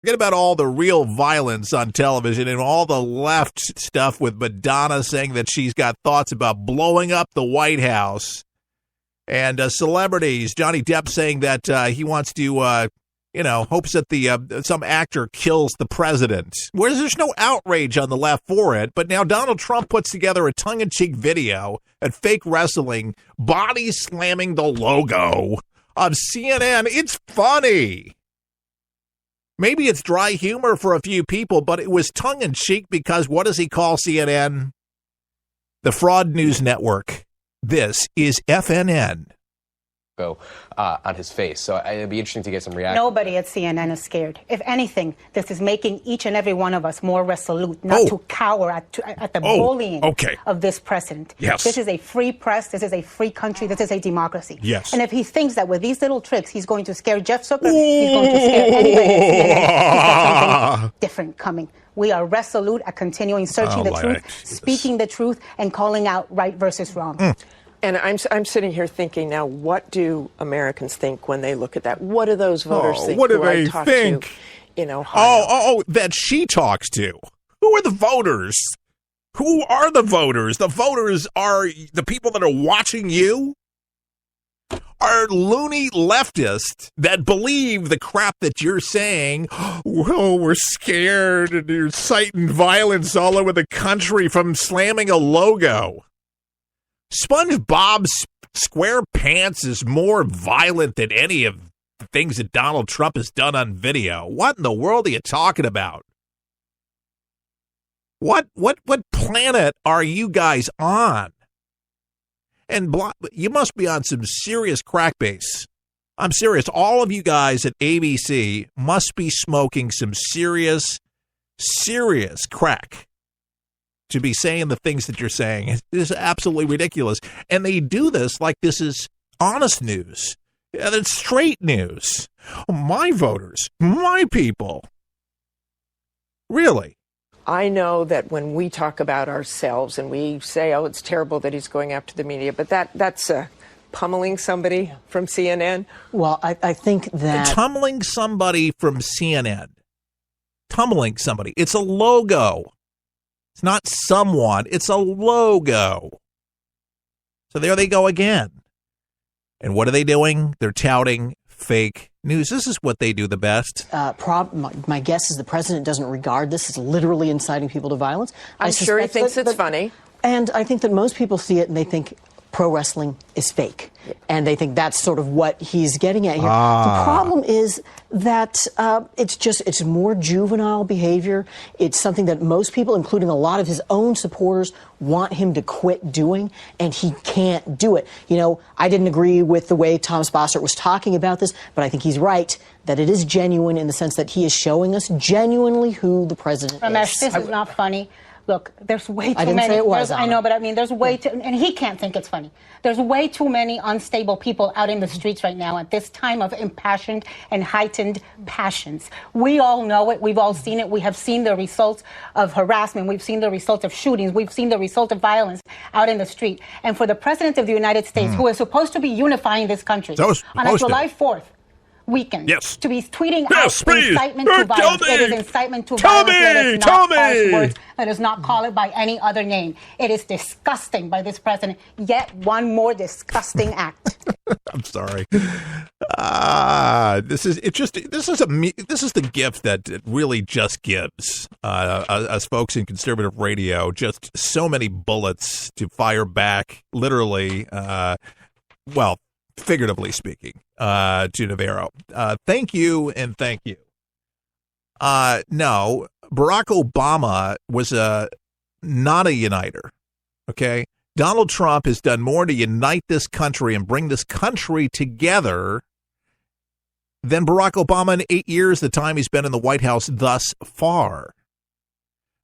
Forget about all the real violence on television and all the left stuff with Madonna saying that she's got thoughts about blowing up the White House. And celebrities, Johnny Depp saying that he wants to, hopes that some actor kills the president. Whereas there's no outrage on the left for it. But now Donald Trump puts together a tongue-in-cheek video at Fake Wrestling, body slamming the logo of CNN. It's funny. Maybe it's dry humor for a few people, but it was tongue-in-cheek because what does he call CNN? The Fraud News Network. This is FNN. On his face. So it'd be interesting to get some reaction. Nobody at CNN is scared. If anything, this is making each and every one of us more resolute, not to cower at the bullying of this president. Yes. This is a free press. This is a free country. This is a democracy. Yes. And if he thinks that with these little tricks, he's going to scare Jeff Zucker, he's going to scare anybody at CNN. He's got something different coming. We are resolute at continuing searching the truth, speaking the truth, and calling out right versus wrong. And I'm sitting here thinking now, what do Americans think when they look at that? What do those voters think? What do they think? In Ohio? That she talks to. Who are the voters? Who are the voters? The voters are the people that are watching you? Are loony leftists that believe the crap that you're saying. Oh, we're scared and you're inciting violence all over the country from slamming a logo. SpongeBob SquarePants is more violent than any of the things that Donald Trump has done on video. What in the world are you talking about? What planet are you guys on? And you must be on some serious crack base. I'm serious. All of you guys at ABC must be smoking some serious crack to be saying the things that you're saying. It is absolutely ridiculous. And they do this like this is honest news. Yeah, that's straight news. My voters, my people. Really? I know that when we talk about ourselves and we say, oh, it's terrible that he's going after the media, but that's pummeling somebody from CNN. Well, I think that... Tumbling somebody from CNN. Tumbling somebody. It's a logo. It's not someone. It's a logo. So there they go again. And what are they doing? They're touting fake news. This is what they do the best. My guess is the president doesn't regard this as literally inciting people to violence. I'm sure he thinks it's funny. And I think that most people see it and they think pro wrestling is fake. And they think that's sort of what he's getting at here. The problem is that it's more juvenile behavior. It's something that most people, including a lot of his own supporters, want him to quit doing, and he can't do it. You know, I didn't agree with the way Thomas Bossert was talking about this, but I think he's right that it is genuine in the sense that he is showing us genuinely who the president Ramesh, is. this is not funny. Look, there's way too I didn't many. say it was. I know, but I mean, there's way too, and he can't think it's funny. There's way too many unstable people out in the streets right now at this time of impassioned and heightened passions. We all know it. We've all seen it. We have seen the results of harassment. We've seen the results of shootings. We've seen the result of violence out in the street. And for the president of the United States, who is supposed to be unifying this country, on a July 4th, weekend. Yes. To be tweeting yes, out please. Incitement to violence. It is incitement to violence. Let us not harsh words. Let us not call it by any other name. It is disgusting by this president. Yet one more disgusting act. I'm sorry. This is the gift that it really just gives us folks in conservative radio just so many bullets to fire back, literally. Figuratively speaking, to Navarro. Thank you and thank you. No, Barack Obama was not a uniter, okay? Donald Trump has done more to unite this country and bring this country together than Barack Obama in 8 years, the time he's been in the White House thus far,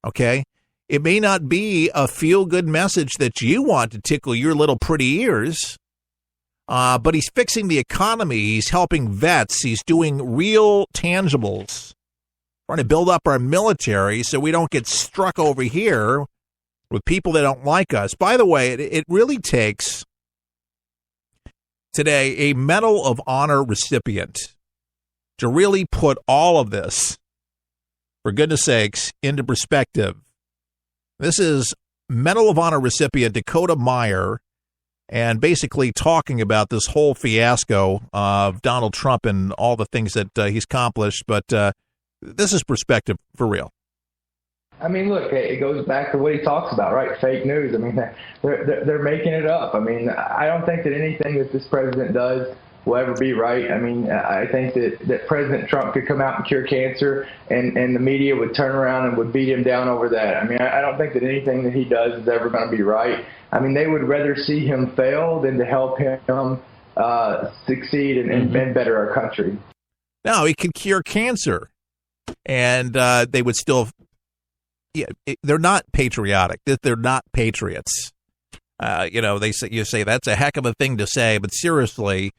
okay? It may not be a feel-good message that you want to tickle your little pretty ears, but he's fixing the economy. He's helping vets. He's doing real tangibles. Trying to build up our military so we don't get struck over here with people that don't like us. By the way, it really takes today a Medal of Honor recipient to really put all of this for goodness sakes, into perspective. This is Medal of Honor recipient Dakota Meyer, and basically talking about this whole fiasco of Donald Trump and all the things that he's accomplished. But this is perspective for real. I mean, look, it goes back to what he talks about, right? Fake news. I mean, they're making it up. I mean, I don't think that anything that this president does will ever be right. I mean, I think that President Trump could come out and cure cancer, and the media would turn around and would beat him down over that. I mean, I don't think that anything that he does is ever going to be right. I mean, they would rather see him fail than to help him succeed and better our country. No, he could cure cancer, and they would still. Yeah, they're not patriotic. They're not patriots. You say that's a heck of a thing to say, but seriously,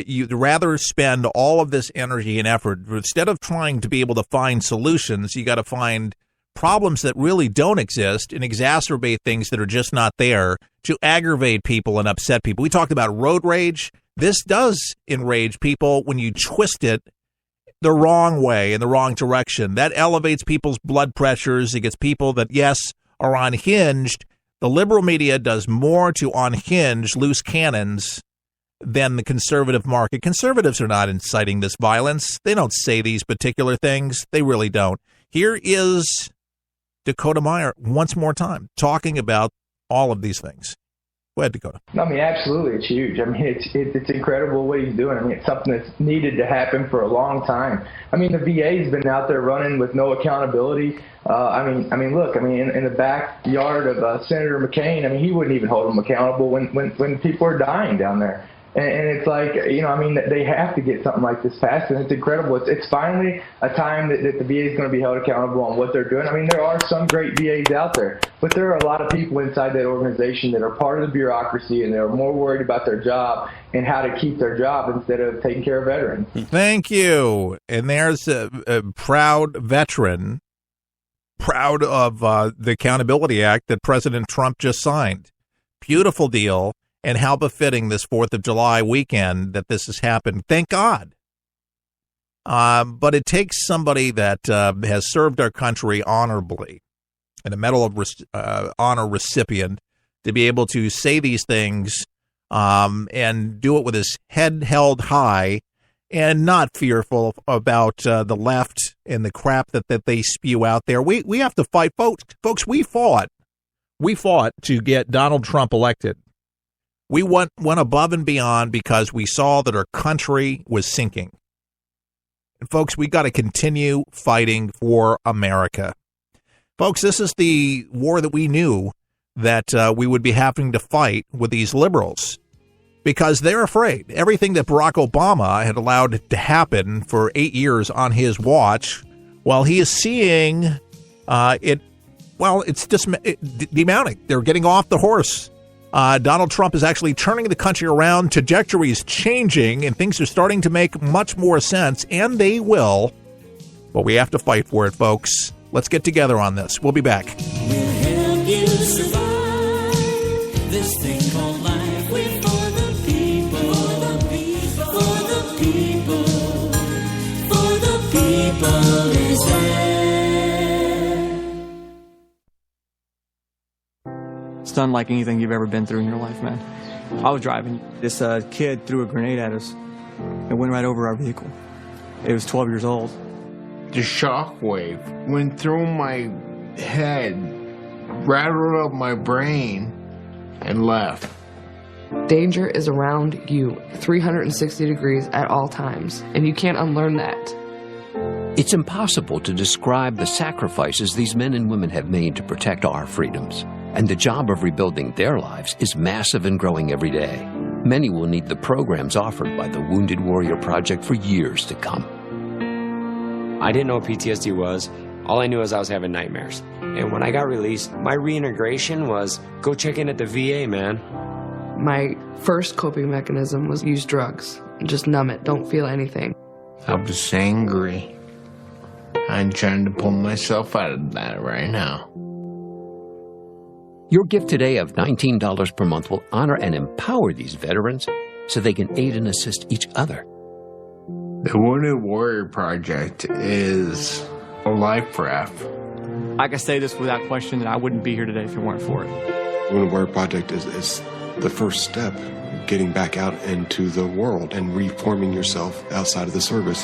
you'd rather spend all of this energy and effort instead of trying to be able to find solutions. You got to find problems that really don't exist and exacerbate things that are just not there to aggravate people and upset people. We talked about road rage. This does enrage people when you twist it the wrong way, in the wrong direction. That elevates people's blood pressures. It gets people that, yes, are unhinged. The liberal media does more to unhinge loose cannons than the conservative market. Conservatives are not inciting this violence. They don't say these particular things. They really don't. Here is Dakota Meyer once more time talking about all of these things. Go ahead, Dakota. I mean, absolutely, it's huge. I mean, it's incredible what he's doing. I mean, it's something that's needed to happen for a long time. I mean, the VA's been out there running with no accountability. I mean, look. I mean, in the backyard of Senator McCain, I mean, he wouldn't even hold them accountable when people are dying down there. And it's like, I mean, they have to get something like this passed, and it's incredible. It's finally a time that the VA is going to be held accountable on what they're doing. I mean, there are some great VAs out there, but there are a lot of people inside that organization that are part of the bureaucracy, and they're more worried about their job and how to keep their job instead of taking care of veterans. Thank you. And there's a proud veteran, proud of the Accountability Act that President Trump just signed. Beautiful deal. And how befitting this 4th of July weekend that this has happened. Thank God. But it takes somebody that has served our country honorably and a Medal of Honor recipient to be able to say these things and do it with his head held high and not fearful about the left and the crap that they spew out there. We have to fight, folks. We fought to get Donald Trump elected. We went above and beyond because we saw that our country was sinking. And folks, we got to continue fighting for America. Folks, this is the war that we knew that we would be having to fight with these liberals because they're afraid. Everything that Barack Obama had allowed to happen for 8 years on his watch, while he is seeing it's just demounting. They're getting off the horse. Donald Trump is actually turning the country around. Trajectory is changing, and things are starting to make much more sense, and they will. But we have to fight for it, folks. Let's get together on this. We'll be back. We'll help you survive this thing called life. We're for the people, for the people, for the people is there. It's unlike anything you've ever been through in your life, man. I was driving. This kid threw a grenade at us. It went right over our vehicle. It was 12 years old. The shockwave went through my head, rattled up my brain, and left. Danger is around you 360 degrees at all times, and you can't unlearn that. It's impossible to describe the sacrifices these men and women have made to protect our freedoms. And the job of rebuilding their lives is massive and growing every day. Many will need the programs offered by the Wounded Warrior Project for years to come. I didn't know what PTSD was. All I knew is I was having nightmares. And when I got released, my reintegration was go check in at the VA, man. My first coping mechanism was use drugs. Just numb it. Don't feel anything. I was angry. I'm trying to pull myself out of that right now. Your gift today of $19 per month will honor and empower these veterans so they can aid and assist each other. The Wounded Warrior Project is a life raft. I can say this without question that I wouldn't be here today if it weren't for it. Women Wear Project is the first step, getting back out into the world and reforming yourself outside of the service.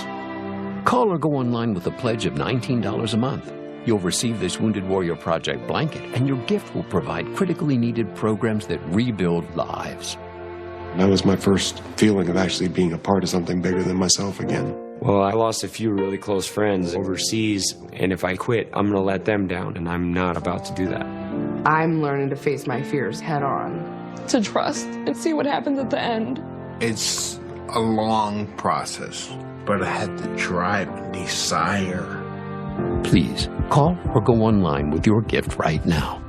Call or go online with a pledge of $19 a month. You'll receive this Wounded Warrior Project blanket, and your gift will provide critically needed programs that rebuild lives. That was my first feeling of actually being a part of something bigger than myself again. Well, I lost a few really close friends overseas, and if I quit, I'm going to let them down, and I'm not about to do that. I'm learning to face my fears head on, to trust and see what happens at the end. It's a long process, but I had the drive and desire. Please, call or go online with your gift right now.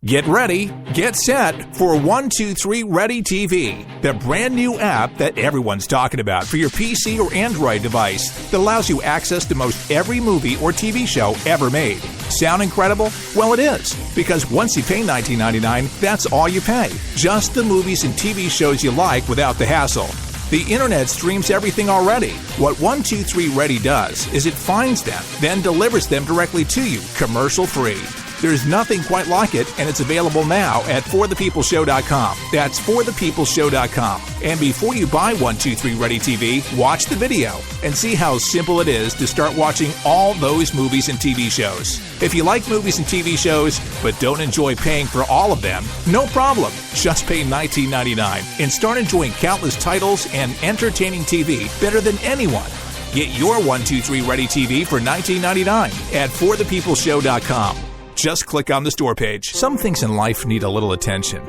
Get ready, get set for 123 Ready TV, the brand new app that everyone's talking about for your PC or Android device that allows you access to most every movie or TV show ever made. Sound incredible? Well, it is, because once you pay $19.99, that's all you pay. Just the movies and TV shows you like without the hassle. The internet streams everything already. What 123 Ready does is it finds them, then delivers them directly to you, commercial-free. There's nothing quite like it, and it's available now at forthepeopleshow.com. That's forthepeopleshow.com. And before you buy 123 Ready TV, watch the video and see how simple it is to start watching all those movies and TV shows. If you like movies and TV shows, but don't enjoy paying for all of them, no problem. Just pay $19.99 and start enjoying countless titles and entertaining TV better than anyone. Get your 123 Ready TV for $19.99 at forthepeopleshow.com. Just click on the store page. Some things in life need a little attention.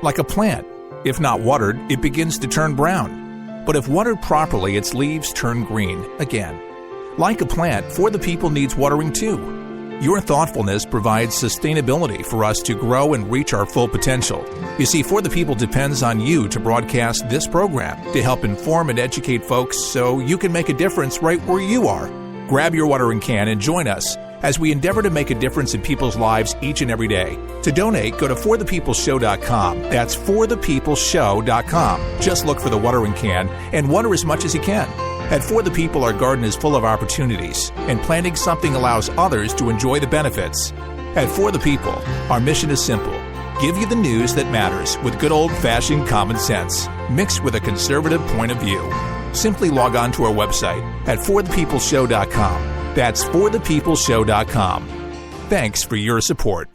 Like a plant. If not watered, it begins to turn brown. But if watered properly, its leaves turn green again. Like a plant, For the People needs watering too. Your thoughtfulness provides sustainability for us to grow and reach our full potential. You see, For the People depends on you to broadcast this program to help inform and educate folks so you can make a difference right where you are. Grab your watering can and join us as we endeavor to make a difference in people's lives each and every day. To donate, go to forthepeopleshow.com. That's forthepeopleshow.com. Just look for the watering can and water as much as you can. At For the People, our garden is full of opportunities, and planting something allows others to enjoy the benefits. At For the People, our mission is simple. Give you the news that matters with good old-fashioned common sense, mixed with a conservative point of view. Simply log on to our website at forthepeopleshow.com. That's forthepeopleshow.com. Thanks for your support.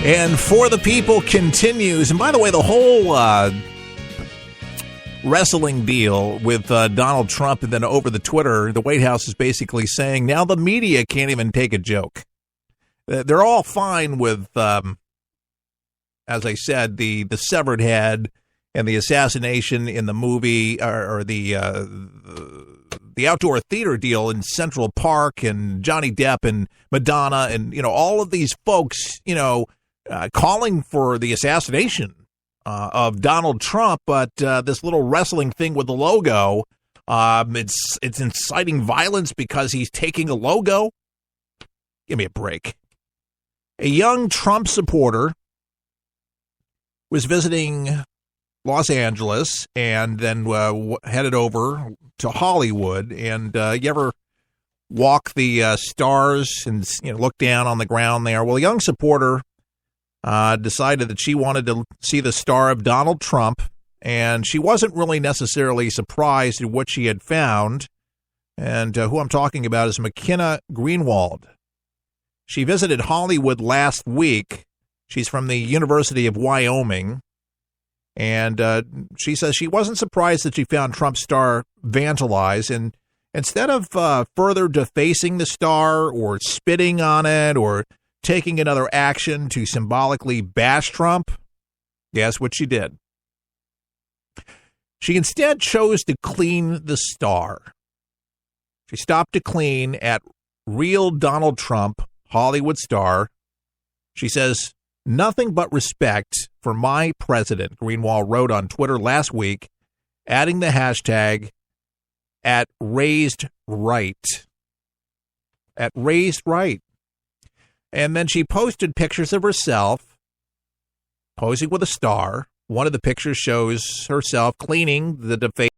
And For the People continues. And by the way, the whole wrestling deal with Donald Trump and then over the Twitter, the White House is basically saying now the media can't even take a joke. They're all fine with, as I said, the severed head and the assassination in the movie or the outdoor theater deal in Central Park and Johnny Depp and Madonna and, all of these folks, calling for the assassination of Donald Trump. But this little wrestling thing with the logo, it's inciting violence because he's taking a logo. Give me a break. A young Trump supporter was visiting Los Angeles and then headed over to Hollywood. And you ever walk the stars and look down on the ground there? Well, a young supporter decided that she wanted to see the star of Donald Trump, and she wasn't really necessarily surprised at what she had found. And who I'm talking about is McKenna Greenwald. She visited Hollywood last week. She's from the University of Wyoming. And she says she wasn't surprised that she found Trump's star vandalized. And instead of further defacing the star or spitting on it or taking another action to symbolically bash Trump, guess what she did? She instead chose to clean the star. She stopped to clean at Real Donald Trump, Hollywood star. She says, "Nothing but respect for my president," Greenwald wrote on Twitter last week, adding the hashtag @RaisedRight. @RaisedRight. And then she posted pictures of herself posing with a star. One of the pictures shows herself cleaning the defaced